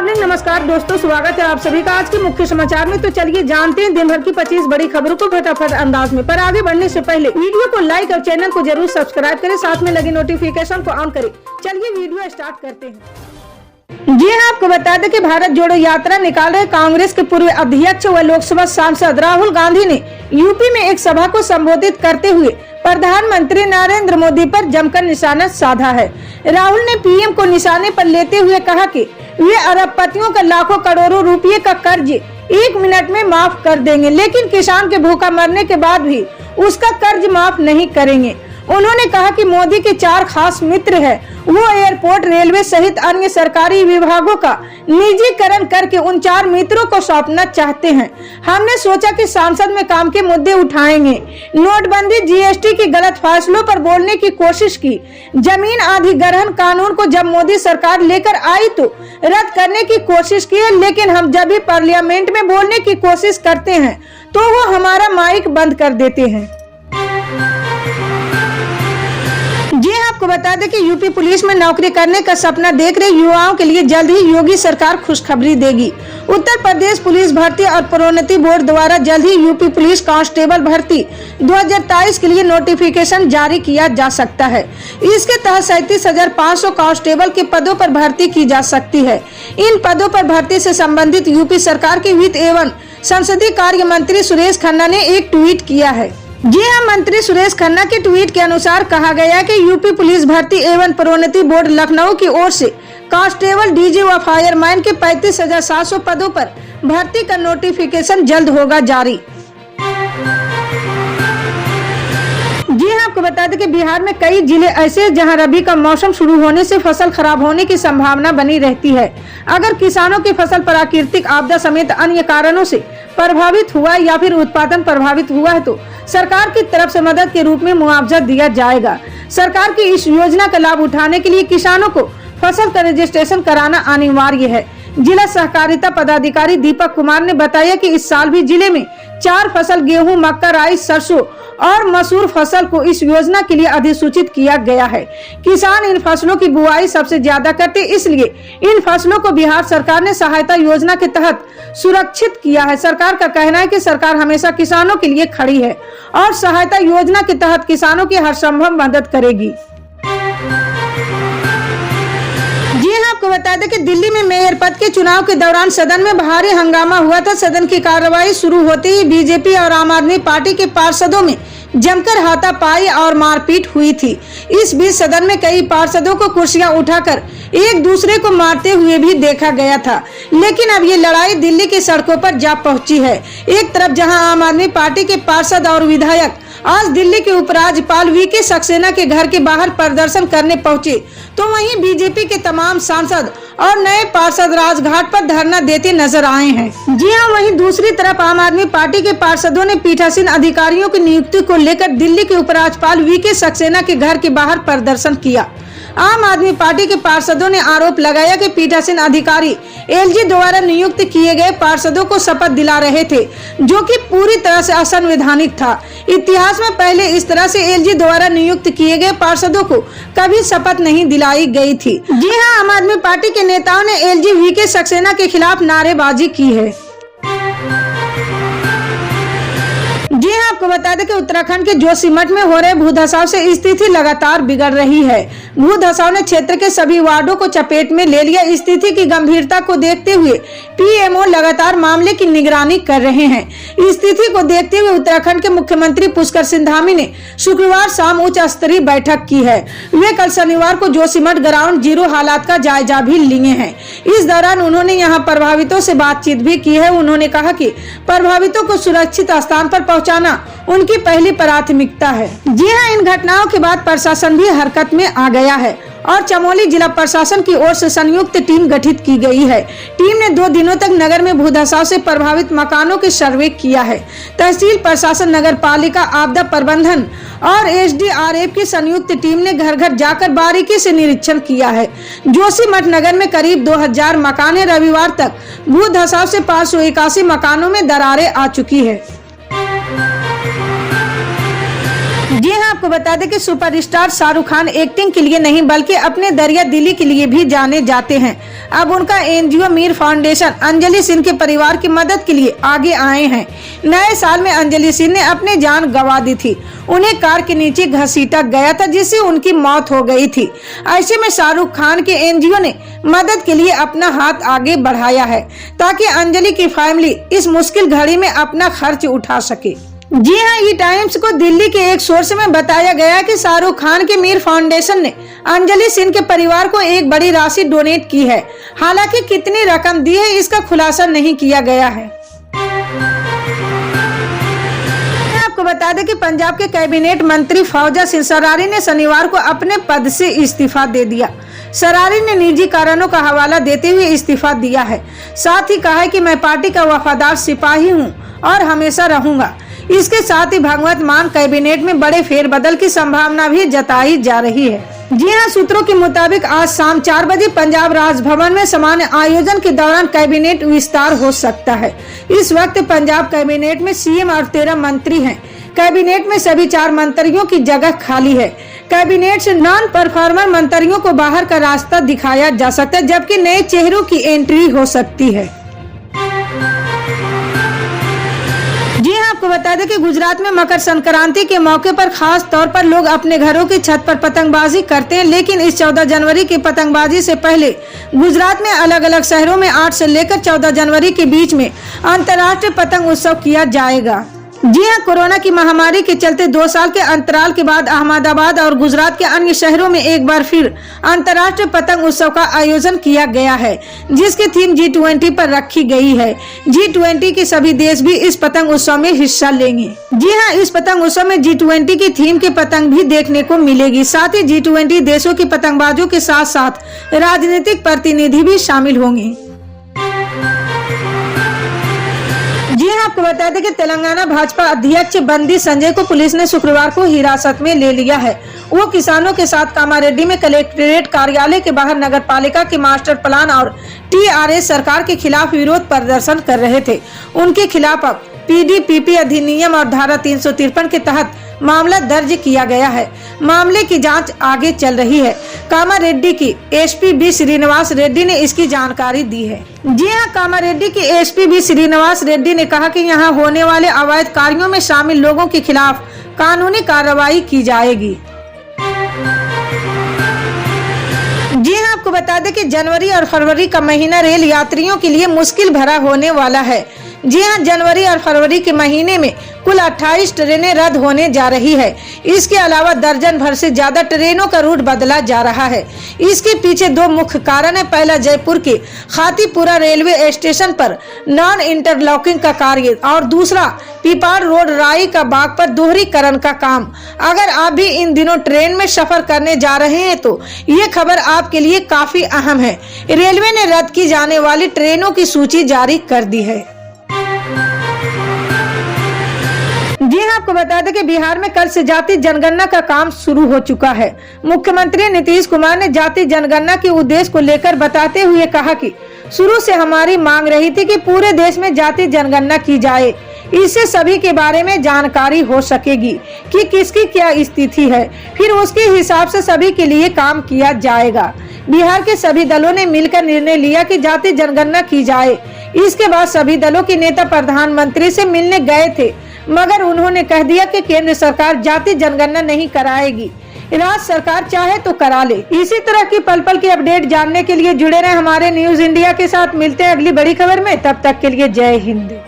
Morning. नमस्कार दोस्तों, स्वागत है आप सभी का आज के मुख्य समाचार में। तो चलिए जानते हैं दिन भर की 25 बड़ी खबरों को फटाफट अंदाज में। पर आगे बढ़ने से पहले वीडियो को लाइक और चैनल को जरूर सब्सक्राइब करें, साथ में लगे नोटिफिकेशन को ऑन करें। चलिए वीडियो स्टार्ट करते हैं। जी हाँ, आपको बता दें कि भारत जोड़ो यात्रा निकाल रहे कांग्रेस के पूर्व अध्यक्ष व लोकसभा सांसद राहुल गांधी ने यूपी में एक सभा को संबोधित करते हुए प्रधानमंत्री नरेंद्र मोदी पर जमकर निशाना साधा है। राहुल ने पीएम को निशाने पर लेते हुए कहा कि वे अरबपतियों का लाखों करोड़ों रुपए का कर्ज 1 मिनट में माफ कर देंगे, लेकिन किसान के भूखा मरने के बाद भी उसका कर्ज माफ नहीं करेंगे। उन्होंने कहा कि मोदी के 4 खास मित्र हैं। वो एयरपोर्ट, रेलवे सहित अन्य सरकारी विभागों का निजीकरण करके उन 4 मित्रों को सौंपना चाहते हैं। हमने सोचा कि संसद में काम के मुद्दे उठाएंगे। नोटबंदी, जीएसटी के गलत फैसलों पर बोलने की कोशिश की। जमीन अधिग्रहण कानून को जब मोदी सरकार लेकर आई तो रद्द करने की कोशिश की है, लेकिन हम जब भी पार्लियामेंट में बोलने की कोशिश करते हैं तो वो हमारा माइक बंद कर देते हैं। जी हाँ, आपको बता दें कि यूपी पुलिस में नौकरी करने का सपना देख रहे युवाओं के लिए जल्द ही योगी सरकार खुशखबरी देगी। उत्तर प्रदेश पुलिस भर्ती और प्रोन्नति बोर्ड द्वारा जल्द ही यूपी पुलिस कांस्टेबल भर्ती 2023 के लिए नोटिफिकेशन जारी किया जा सकता है। इसके तहत 37,500 कांस्टेबल के पदों पर भर्ती की जा सकती है। इन पदों पर भर्ती से संबंधित यूपी सरकार के वित्त एवं संसदीय कार्य मंत्री सुरेश खन्ना ने एक ट्वीट किया है। जी हाँ, मंत्री सुरेश खन्ना के ट्वीट के अनुसार कहा गया कि यूपी पुलिस भर्ती एवं प्रोन्नति बोर्ड लखनऊ की ओर से कांस्टेबल, डीजी व फायरमैन के 35,700 पदों पर भर्ती का नोटिफिकेशन जल्द होगा जारी। जी हाँ, आपको बता दें कि बिहार में कई जिले ऐसे हैं जहां रबी का मौसम शुरू होने से फसल खराब होने की संभावना बनी रहती है। अगर किसानों की फसल प्राकृतिक आपदा समेत अन्य कारणों से प्रभावित हुआ या फिर उत्पादन प्रभावित हुआ है तो सरकार की तरफ से मदद के रूप में मुआवजा दिया जाएगा। सरकार की इस योजना का लाभ उठाने के लिए किसानों को फसल का रजिस्ट्रेशन कराना अनिवार्य है। जिला सहकारिता पदाधिकारी दीपक कुमार ने बताया कि इस साल भी जिले में 4 फसल गेहूं, मक्का, राई, सरसों और मसूर फसल को इस योजना के लिए अधिसूचित किया गया है। किसान इन फसलों की बुआई सबसे ज्यादा करते, इसलिए इन फसलों को बिहार सरकार ने सहायता योजना के तहत सुरक्षित किया है। सरकार का कहना है कि सरकार हमेशा किसानों के लिए खड़ी है और सहायता योजना के तहत किसानों की हर संभव मदद करेगी। जी हाँ, आपको बता दें कि दिल्ली में मेयर पद के चुनाव के दौरान सदन में भारी हंगामा हुआ था। सदन की कार्रवाई शुरू होते ही बीजेपी और आम आदमी पार्टी के पार्षदों में जमकर हाथापाई और मारपीट हुई थी। इस बीच सदन में कई पार्षदों को कुर्सियां उठाकर एक दूसरे को मारते हुए भी देखा गया था। लेकिन अब ये लड़ाई दिल्ली की सड़कों पर जा पहुंची है। एक तरफ जहां आम आदमी पार्टी के पार्षद और विधायक आज दिल्ली के उपराज्यपाल वीके सक्सेना के घर के बाहर प्रदर्शन करने पहुंचे, तो वहीं बीजेपी के तमाम सांसद और नए पार्षद राजघाट पर धरना देते नजर आए हैं। जी हां, वहीं दूसरी तरफ आम आदमी पार्टी के पार्षदों ने पीठासीन अधिकारियों की नियुक्ति को लेकर दिल्ली के उपराज्यपाल वीके सक्सेना के घर के बाहर प्रदर्शन किया। आम आदमी पार्टी के पार्षदों ने आरोप लगाया कि पीठासीन अधिकारी एलजी द्वारा नियुक्त किए गए पार्षदों को शपथ दिला रहे थे, जो कि पूरी तरह से असंवैधानिक था। इतिहास में पहले इस तरह से एलजी द्वारा नियुक्त किए गए पार्षदों को कभी शपथ नहीं दिलाई गई थी। जी हां, आम आदमी पार्टी के नेताओं ने एलजी वीके सक्सेना के खिलाफ नारेबाजी की है। जी हाँ, आपको बता दें कि उत्तराखंड के जोशीमठ में हो रहे भूधसाव से स्थिति लगातार बिगड़ रही है। भूधसाव ने क्षेत्र के सभी वार्डों को चपेट में ले लिया। स्थिति की गंभीरता को देखते हुए पीएमओ लगातार मामले की निगरानी कर रहे हैं। स्थिति को देखते हुए उत्तराखंड के मुख्यमंत्री पुष्कर सिंह धामी ने शुक्रवार शाम उच्च स्तरीय बैठक की है। वे कल शनिवार को जोशीमठ ग्राउंड जीरो हालात का जायजा भी लिए हैं। इस दौरान उन्होंने यहाँ प्रभावितों से बातचीत भी की है। उन्होंने कहा कि प्रभावितों को सुरक्षित स्थान पर पहुँचाना उनकी पहली प्राथमिकता है। जी हाँ, इन घटनाओं के बाद प्रशासन भी हरकत में आ गया है और चमोली जिला प्रशासन की ओर से संयुक्त टीम गठित की गई है। टीम ने 2 दिनों तक नगर में भूधसाव से प्रभावित मकानों के सर्वे किया है। तहसील प्रशासन, नगर पालिका, आपदा प्रबंधन और एसडीआरएफ की संयुक्त टीम ने घर घर जाकर बारीकी से निरीक्षण किया है। जोशीमठ नगर में करीब 2000 मकान है। रविवार तक भूधसाव से 581 मकानों में दरारें आ चुकी है। जी हाँ, आपको बता दें कि सुपरस्टार शाहरुख खान एक्टिंग के लिए नहीं बल्कि अपने दरिया दिली के लिए भी जाने जाते हैं। अब उनका एनजीओ मीर फाउंडेशन अंजलि सिंह के परिवार की मदद के लिए आगे आए हैं। नए साल में अंजलि सिंह ने अपनी जान गंवा दी थी। उन्हें कार के नीचे घसीटा गया था जिससे उनकी मौत हो गई थी। ऐसे में शाहरुख खान के एनजीओ ने मदद के लिए अपना हाथ आगे बढ़ाया है ताकि अंजलि की फैमिली इस मुश्किल घड़ी में अपना खर्च उठा सके। जी हाँ, ई टाइम्स को दिल्ली के एक सोर्स में बताया गया कि शाहरुख खान के मीर फाउंडेशन ने अंजलि सिंह के परिवार को एक बड़ी राशि डोनेट की है। हालांकि कितनी रकम दी है इसका खुलासा नहीं किया गया है। आपको बता दें कि पंजाब के कैबिनेट मंत्री फौजा सिंह सरारी ने शनिवार को अपने पद से इस्तीफा दे दिया। सरारी ने निजी कारणों का हवाला देते हुए इस्तीफा दिया है। साथ ही कहा है कि मैं पार्टी का वफादार सिपाही हूं और हमेशा रहूंगा। इसके साथ ही भगवंत मान कैबिनेट में बड़े फेरबदल की संभावना भी जताई जा रही है। जी हां, सूत्रों के मुताबिक आज शाम 4 बजे पंजाब राजभवन में सामान्य आयोजन के दौरान कैबिनेट विस्तार हो सकता है। इस वक्त पंजाब कैबिनेट में सीएम और 13 मंत्री हैं। कैबिनेट में सभी 4 मंत्रियों की जगह खाली है। कैबिनेट से नॉन परफॉर्मर मंत्रियों को बाहर का रास्ता दिखाया जा सकता है, जबकि नए चेहरों की एंट्री हो सकती है। जी हाँ, आपको बता दें कि गुजरात में मकर संक्रांति के मौके पर खास तौर पर लोग अपने घरों की छत पर पतंगबाजी करते हैं। लेकिन इस 14 जनवरी की पतंगबाजी से पहले गुजरात में अलग अलग शहरों में 8 से लेकर 14 जनवरी के बीच में अंतर्राष्ट्रीय पतंग उत्सव किया जाएगा। जी हाँ, कोरोना की महामारी के चलते 2 साल के अंतराल के बाद अहमदाबाद और गुजरात के अन्य शहरों में एक बार फिर अंतर्राष्ट्रीय पतंग उत्सव का आयोजन किया गया है, जिसकी थीम G20 पर रखी गई है। G20 के सभी देश भी इस पतंग उत्सव में हिस्सा लेंगे। जी हाँ, इस पतंग उत्सव में G20 की थीम के पतंग भी देखने को मिलेगी। साथ ही G20 देशों के पतंगबाजों के साथ साथ राजनीतिक प्रतिनिधि भी शामिल होंगे। जी हाँ, आपको बता दें कि तेलंगाना भाजपा अध्यक्ष बंदी संजय को पुलिस ने शुक्रवार को हिरासत में ले लिया है। वो किसानों के साथ कामारेड्डी में कलेक्ट्रेट कार्यालय के बाहर नगर पालिका के मास्टर प्लान और टीआरएस सरकार के खिलाफ विरोध प्रदर्शन कर रहे थे। उनके खिलाफ अब पीडीपीपी अधिनियम और धारा 353 के तहत मामला दर्ज किया गया है। मामले की जांच आगे चल रही है। कामारेड्डी की एसपी बी श्रीनिवास रेड्डी ने इसकी जानकारी दी है। जी हां, कामारेड्डी की एसपी बी श्रीनिवास रेड्डी ने कहा कि यहां होने वाले अवैध कार्यों में शामिल लोगों के खिलाफ कानूनी कार्रवाई की जाएगी। जी हां, आपको बता दें कि जनवरी और फरवरी का महीना रेल यात्रियों के लिए मुश्किल भरा होने वाला है। जी हां, जनवरी और फरवरी के महीने में कुल 28 ट्रेनें रद्द होने जा रही है। इसके अलावा दर्जन भर से ज्यादा ट्रेनों का रूट बदला जा रहा है। इसके पीछे 2 मुख्य कारण है। पहला, जयपुर के खातीपुरा रेलवे स्टेशन पर नॉन इंटरलॉकिंग का कार्य और दूसरा पीपाड़ रोड राई का बाग पर दोहरीकरण का काम। अगर आप भी इन दिनों ट्रेन में सफर करने जा रहे हैं तो ये खबर आपके लिए काफी अहम है। रेलवे ने रद्द की जाने वाली ट्रेनों की सूची जारी कर दी है। जी हाँ, आपको बता दें कि बिहार में कल से जाति जनगणना का काम शुरू हो चुका है। मुख्यमंत्री नीतीश कुमार ने जाति जनगणना के उद्देश्य को लेकर बताते हुए कहा कि शुरू से हमारी मांग रही थी कि पूरे देश में जाति जनगणना की जाए। इससे सभी के बारे में जानकारी हो सकेगी कि किसकी क्या स्थिति है, फिर उसके हिसाब से सभी के लिए काम किया जाएगा। बिहार के सभी दलों ने मिलकर निर्णय लिया कि जाति जनगणना की जाए। इसके बाद सभी दलों के नेता प्रधानमंत्री से मिलने गए थे, मगर उन्होंने कह दिया कि केंद्र सरकार जाति जनगणना नहीं कराएगी, राज्य सरकार चाहे तो करा ले। इसी तरह की पल पल की अपडेट जानने के लिए जुड़े रहे हमारे न्यूज इंडिया के साथ। मिलते हैं अगली बड़ी खबर में, तब तक के लिए जय हिंद।